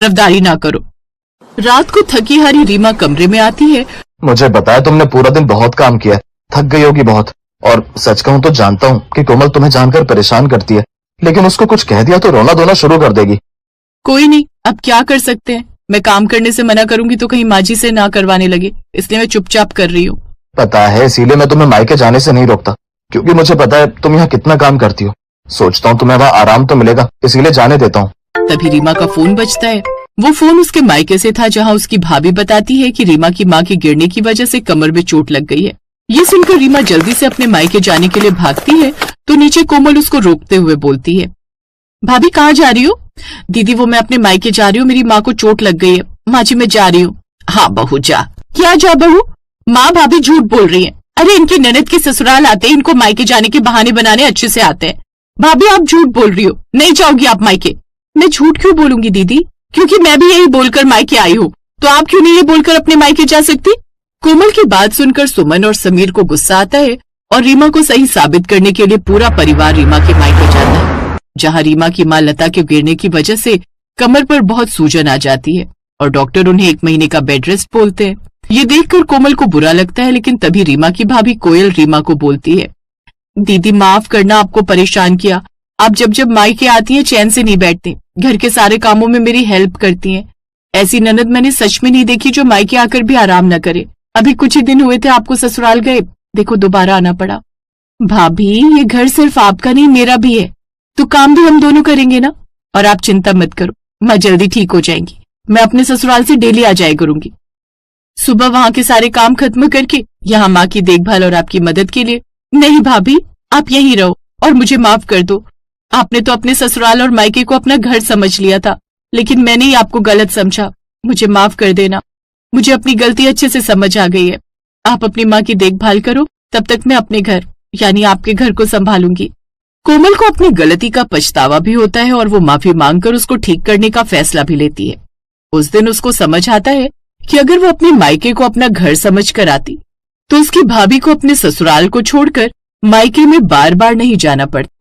तरफदारी ना करो। रात को थकी हारी रीमा कमरे में आती है। मुझे बताया तुमने पूरा दिन बहुत काम किया है, थक गई होगी बहुत। और सच कहूं तो जानता हूं कि कोमल तुम्हें जानकर परेशान करती है, लेकिन उसको कुछ कह दिया तो रोना धोना शुरू कर देगी। कोई नहीं, अब क्या कर सकते हैं। मैं काम करने से मना करूंगी तो कहीं माँ जी से ना करवाने लगे, इसलिए मैं चुपचाप कर रही हूँ। पता है, इसीलिए मैं तुम्हें मायके जाने से नहीं रोकता, क्योंकि मुझे पता है तुम यहाँ कितना काम करती हो। सोचता हूँ तुम्हें वहाँ आराम तो मिलेगा, इसीलिए जाने देता हूँ। तभी रीमा का फोन बजता है। वो फोन उसके मायके से था, जहाँ उसकी भाभी बताती है कि रीमा की माँ के गिरने की वजह से कमर में चोट लग गई है। ये सुनकर रीमा जल्दी से अपने मायके जाने के लिए भागती है तो नीचे कोमल उसको रोकते हुए बोलती है, भाभी कहाँ जा रही हो? दीदी वो मैं अपने मायके जा रही हूँ, मेरी माँ को चोट लग गई है। माँ जी मैं जा रही हूँ। हाँ बहू जा। क्या जा बहू? माँ भाभी झूठ बोल रही है। अरे इनके ननद के ससुराल आते हैं, इनको मायके जाने के बहाने बनाने अच्छे से आते हैं। भाभी आप झूठ बोल रही हो, नहीं जाओगी आप मायके। मैं झूठ क्यों बोलूंगी दीदी, क्योंकि मैं भी यही बोलकर मायके आई हूँ, तो आप क्यों नहीं ये बोलकर अपने मायके जा सकती? कोमल की बात सुनकर सुमन और समीर को गुस्सा आता है और रीमा को सही साबित करने के लिए पूरा परिवार रीमा के मायके जाता है, जहाँ रीमा की माँ लता के गिरने की वजह से कमर पर बहुत सूजन आ जाती है और डॉक्टर उन्हें 1 महीने का बेड रेस्ट बोलते हैं। ये देखकर कोमल को बुरा लगता है, लेकिन तभी रीमा की भाभी कोयल रीमा को बोलती है, दीदी माफ करना आपको परेशान किया। आप जब जब मायके आती हैं चैन से नहीं बैठती, घर के सारे कामों में मेरी हेल्प करती हैं। ऐसी ननद मैंने सच में नहीं देखी जो मायके आकर भी आराम न करे। अभी कुछ ही दिन हुए थे आपको ससुराल गए, देखो दोबारा आना पड़ा। भाभी ये घर सिर्फ आपका नहीं मेरा भी है, तो काम भी हम दोनों करेंगे ना। और आप चिंता मत करो, माँ जल्दी ठीक हो जाएंगी। मैं अपने ससुराल से डेली आ जाया करूंगी। सुबह वहाँ के सारे काम खत्म करके यहाँ माँ की देखभाल और आपकी मदद के लिए। नहीं भाभी आप यहीं रहो और मुझे माफ कर दो। आपने तो अपने ससुराल और मायके को अपना घर समझ लिया था, लेकिन मैंने ही आपको गलत समझा। मुझे माफ कर देना, मुझे अपनी गलती अच्छे से समझ आ गई है। आप अपनी माँ की देखभाल करो, तब तक मैं अपने घर यानी आपके घर को संभालूंगी। कोमल को अपनी गलती का पछतावा भी होता है और वो माफी मांगकर उसको ठीक करने का फैसला भी लेती है। उस दिन उसको समझ आता है कि अगर वो अपने मायके को अपना घर समझ कर आती तो उसकी भाभी को अपने ससुराल को छोड़कर मायके में बार बार नहीं जाना पड़ता।